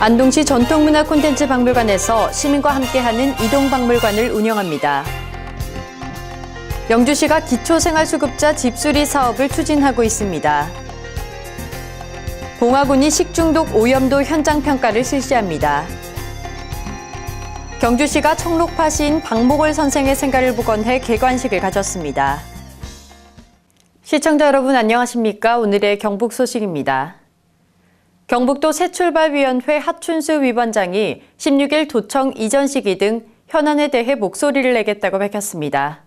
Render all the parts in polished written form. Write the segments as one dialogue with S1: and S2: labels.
S1: 안동시 전통문화 콘텐츠 박물관에서 시민과 함께하는 이동박물관을 운영합니다. 영주시가 기초생활수급자 집수리 사업을 추진하고 있습니다. 봉화군이 식중독 오염도 현장평가를 실시합니다. 경주시가 청록파 시인 박목월 선생의 생가를 복원해 개관식을 가졌습니다. 시청자 여러분 안녕하십니까? 오늘의 경북 소식입니다. 경북도 새출발위원회 하춘수 위원장이 16일 도청 이전 시기 등 현안에 대해 목소리를 내겠다고 밝혔습니다.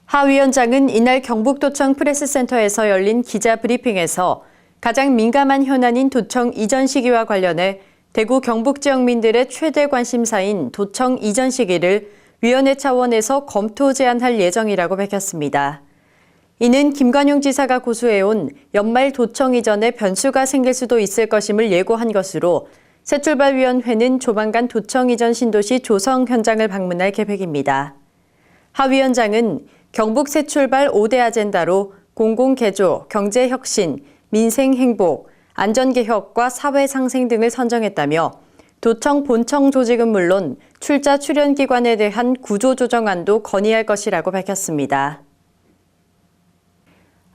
S1: 하 위원장은 이날 경북도청 프레스센터에서 열린 기자 브리핑에서 가장 민감한 현안인 도청 이전 시기와 관련해 대구 경북 지역민들의 최대 관심사인 도청 이전 시기를 위원회 차원에서 검토 제안할 예정이라고 밝혔습니다. 이는 김관용 지사가 고수해온 연말 도청 이전에 변수가 생길 수도 있을 것임을 예고한 것으로 새출발위원회는 조만간 도청 이전 신도시 조성 현장을 방문할 계획입니다. 하 위원장은 경북 새출발 5대 아젠다로 공공개조, 경제혁신, 민생행복, 안전개혁과 사회상생 등을 선정했다며 도청 본청 조직은 물론 출자 출연기관에 대한 구조조정안도 건의할 것이라고 밝혔습니다.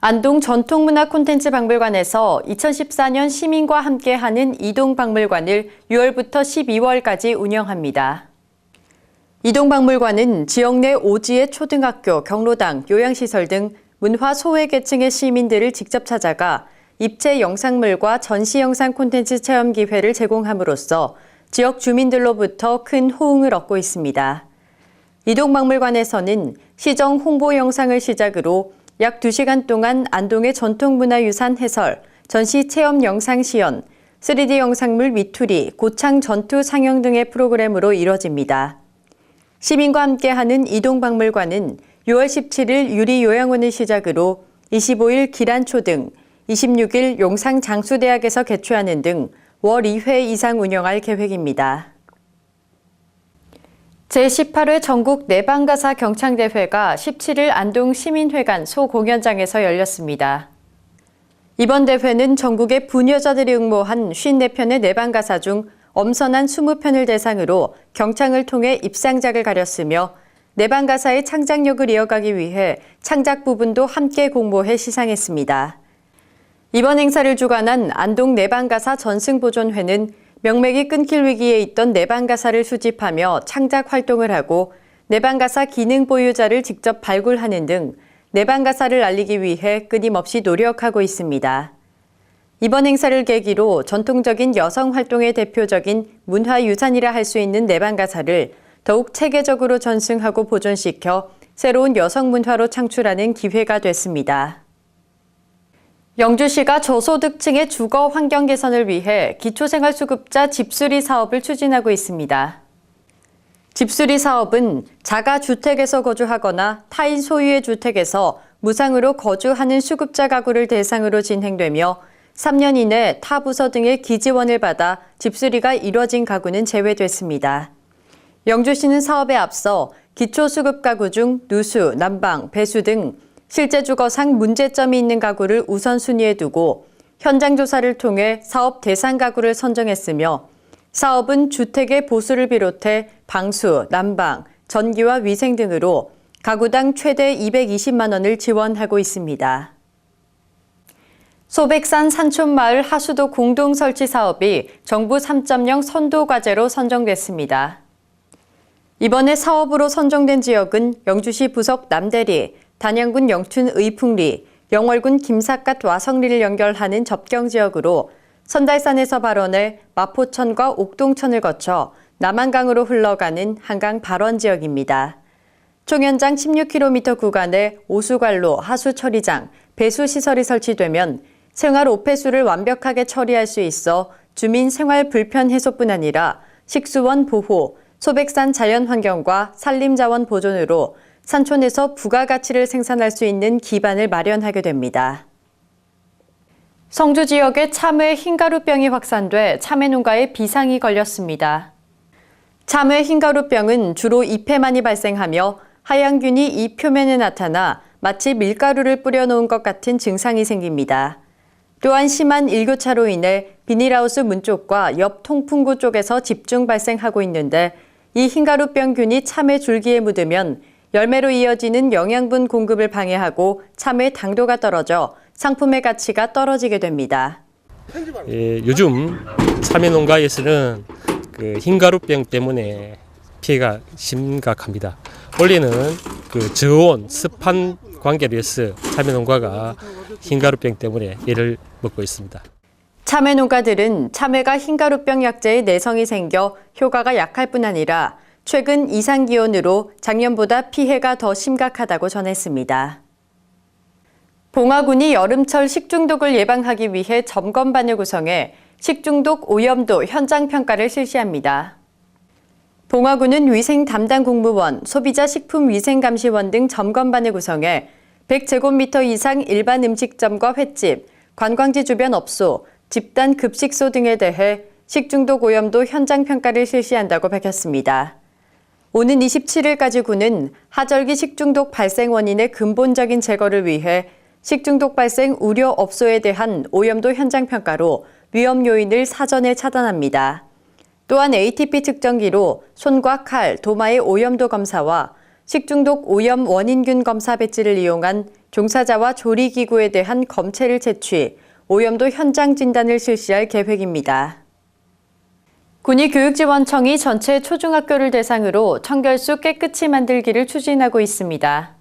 S1: 안동 전통문화 콘텐츠 박물관에서 2014년 시민과 함께하는 이동박물관을 6월부터 12월까지 운영합니다. 이동박물관은 지역 내 5지의 초등학교, 경로당, 요양시설 등 문화 소외계층의 시민들을 직접 찾아가 입체 영상물과 전시 영상 콘텐츠 체험 기회를 제공함으로써 지역 주민들로부터 큰 호응을 얻고 있습니다. 이동박물관에서는 시정 홍보 영상을 시작으로 약 2시간 동안 안동의 전통문화유산 해설, 전시 체험 영상 시연, 3D 영상물 위투리, 고창 전투 상영 등의 프로그램으로 이뤄집니다. 시민과 함께하는 이동박물관은 6월 17일 유리요양원을 시작으로 25일 기란초등, 26일 용상장수대학에서 개최하는 등 월 2회 이상 운영할 계획입니다. 제18회 전국 내방가사 경창대회가 17일 안동 시민회관 소공연장에서 열렸습니다. 이번 대회는 전국의 부녀자들이 응모한 54편의 내방가사 중 엄선한 20편을 대상으로 경창을 통해 입상작을 가렸으며 내방가사의 창작력을 이어가기 위해 창작 부분도 함께 공모해 시상했습니다. 이번 행사를 주관한 안동 내방가사 전승보존회는 명맥이 끊길 위기에 있던 내방가사를 수집하며 창작 활동을 하고 내방가사 기능 보유자를 직접 발굴하는 등 내방가사를 알리기 위해 끊임없이 노력하고 있습니다. 이번 행사를 계기로 전통적인 여성 활동의 대표적인 문화유산이라 할 수 있는 내방가사를 더욱 체계적으로 전승하고 보존시켜 새로운 여성 문화로 창출하는 기회가 됐습니다. 영주시가 저소득층의 주거 환경 개선을 위해 기초생활수급자 집수리 사업을 추진하고 있습니다. 집수리 사업은 자가주택에서 거주하거나 타인 소유의 주택에서 무상으로 거주하는 수급자 가구를 대상으로 진행되며 3년 이내 타 부서 등의 기지원을 받아 집수리가 이뤄진 가구는 제외됐습니다. 영주시는 사업에 앞서 기초수급 가구 중 누수, 난방, 배수 등 실제 주거상 문제점이 있는 가구를 우선순위에 두고 현장 조사를 통해 사업 대상 가구를 선정했으며 사업은 주택의 보수를 비롯해 방수, 난방, 전기와 위생 등으로 가구당 최대 220만 원을 지원하고 있습니다. 소백산 산촌마을 하수도 공동 설치 사업이 정부 3.0 선도 과제로 선정됐습니다. 이번에 사업으로 선정된 지역은 영주시 부석 남대리, 단양군 영춘 의풍리, 영월군 김삿갓 와성리를 연결하는 접경지역으로 선달산에서 발원해 마포천과 옥동천을 거쳐 남한강으로 흘러가는 한강 발원지역입니다. 총 연장 16km 구간에 오수관로, 하수처리장, 배수시설이 설치되면 생활 오폐수를 완벽하게 처리할 수 있어 주민 생활 불편 해소뿐 아니라 식수원 보호, 소백산 자연환경과 산림자원 보존으로 산촌에서 부가가치를 생산할 수 있는 기반을 마련하게 됩니다. 성주 지역에 참외 흰가루병이 확산돼 참외 농가에 비상이 걸렸습니다. 참외 흰가루병은 주로 잎에만이 발생하며 하양균이 잎 표면에 나타나 마치 밀가루를 뿌려놓은 것 같은 증상이 생깁니다. 또한 심한 일교차로 인해 비닐하우스 문 쪽과 옆 통풍구 쪽에서 집중 발생하고 있는데 이 흰가루병균이 참외 줄기에 묻으면 열매로 이어지는 영양분 공급을 방해하고 참외 당도가 떨어져 상품의 가치가 떨어지게 됩니다.
S2: 요즘 참외 농가에서는 흰가루병 때문에 피해가 심각합니다. 원래는 저온, 습한 관계로 해서 참외 농가가 흰가루병 때문에 애를 먹고 있습니다.
S1: 참외 농가들은 참외가 흰가루병 약재에 내성이 생겨 효과가 약할 뿐 아니라 최근 이상기온으로 작년보다 피해가 더 심각하다고 전했습니다. 봉화군이 여름철 식중독을 예방하기 위해 점검반을 구성해 식중독 오염도 현장 평가를 실시합니다. 봉화군은 위생 담당 공무원, 소비자 식품위생감시원 등 점검반을 구성해 100제곱미터 이상 일반 음식점과 횟집, 관광지 주변 업소, 집단 급식소 등에 대해 식중독 오염도 현장 평가를 실시한다고 밝혔습니다. 오는 27일까지 군은 하절기 식중독 발생 원인의 근본적인 제거를 위해 식중독 발생 우려 업소에 대한 오염도 현장 평가로 위험 요인을 사전에 차단합니다. 또한 ATP 측정기로 손과 칼, 도마의 오염도 검사와 식중독 오염 원인균 검사 배지를 이용한 종사자와 조리기구에 대한 검체를 채취, 오염도 현장 진단을 실시할 계획입니다. 군의교육지원청이 전체 초중학교를 대상으로 청결수 깨끗이 만들기를 추진하고 있습니다.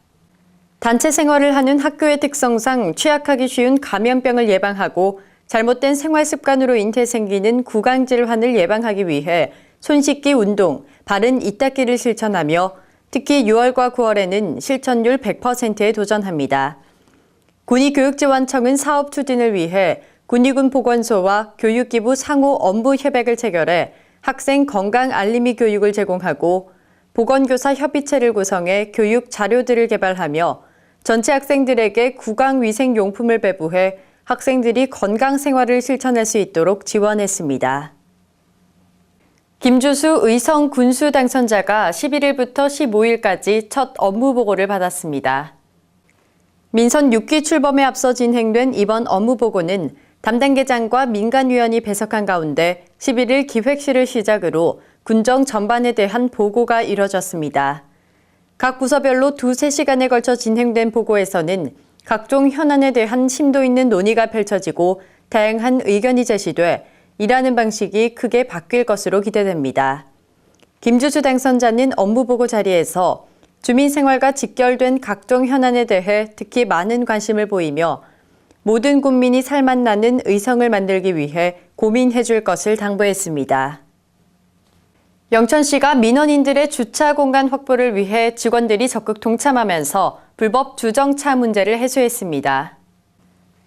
S1: 단체 생활을 하는 학교의 특성상 취약하기 쉬운 감염병을 예방하고 잘못된 생활 습관으로 인해 생기는 구강질환을 예방하기 위해 손 씻기 운동, 바른 이 닦기를 실천하며 특히 6월과 9월에는 실천율 100%에 도전합니다. 군의교육지원청은 사업 추진을 위해 군의군 보건소와 교육기부 상호 업무 협약을 체결해 학생 건강 알림이 교육을 제공하고 보건교사 협의체를 구성해 교육 자료들을 개발하며 전체 학생들에게 구강위생용품을 배부해 학생들이 건강생활을 실천할 수 있도록 지원했습니다. 김주수 의성 군수 당선자가 11일부터 15일까지 첫 업무 보고를 받았습니다. 민선 6기 출범에 앞서 진행된 이번 업무 보고는 담당계장과 민간위원이 배석한 가운데 11일 기획실을 시작으로 군정 전반에 대한 보고가 이뤄졌습니다. 각 부서별로 2-3시간에 걸쳐 진행된 보고에서는 각종 현안에 대한 심도 있는 논의가 펼쳐지고 다양한 의견이 제시돼 일하는 방식이 크게 바뀔 것으로 기대됩니다. 김주수 당선자는 업무보고 자리에서 주민생활과 직결된 각종 현안에 대해 특히 많은 관심을 보이며 모든 국민이 살맛나는 의성을 만들기 위해 고민해 줄 것을 당부했습니다. 영천시가 민원인들의 주차 공간 확보를 위해 직원들이 적극 동참하면서 불법 주정차 문제를 해소했습니다.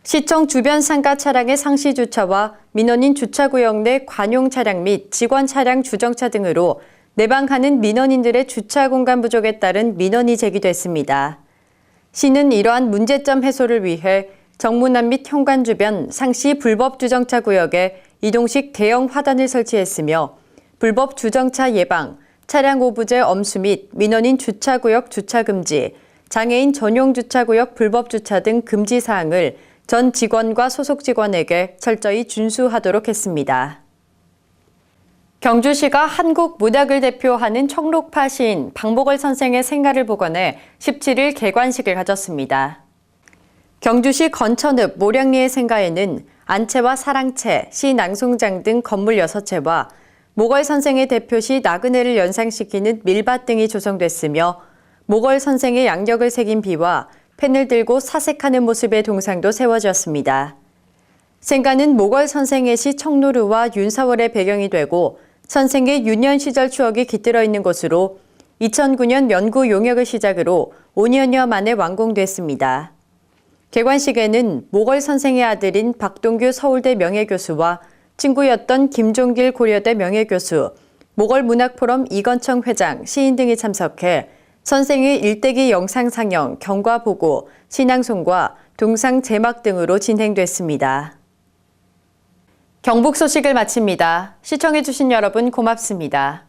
S1: 시청 주변 상가 차량의 상시 주차와 민원인 주차구역 내 관용 차량 및 직원 차량 주정차 등으로 내방하는 민원인들의 주차 공간 부족에 따른 민원이 제기됐습니다. 시는 이러한 문제점 해소를 위해 정문안 및 현관 주변 상시 불법 주정차 구역에 이동식 대형 화단을 설치했으며 불법 주정차 예방, 차량 오부제 엄수 및 민원인 주차구역 주차 금지, 장애인 전용 주차구역 불법 주차 등 금지 사항을 전 직원과 소속 직원에게 철저히 준수하도록 했습니다. 경주시가 한국 문학을 대표하는 청록파 시인 박목월 선생의 생가를 복원해 17일 개관식을 가졌습니다. 경주시 건천읍 모량리의 생가에는 안채와 사랑채, 시 낭송장 등 건물 6채와 목월 선생의 대표시 나그네를 연상시키는 밀밭 등이 조성됐으며 목월 선생의 양력을 새긴 비와 펜을 들고 사색하는 모습의 동상도 세워졌습니다. 생가는 목월 선생의 시 청노루와 윤사월의 배경이 되고 선생의 유년 시절 추억이 깃들어 있는 곳으로 2009년 면구 용역을 시작으로 5년여 만에 완공됐습니다. 개관식에는 목월 선생의 아들인 박동규 서울대 명예교수와 친구였던 김종길 고려대 명예교수, 목월 문학포럼 이건청 회장, 시인 등이 참석해 선생의 일대기 영상 상영, 경과 보고, 신앙송과 동상 제막 등으로 진행됐습니다. 경북 소식을 마칩니다. 시청해주신 여러분 고맙습니다.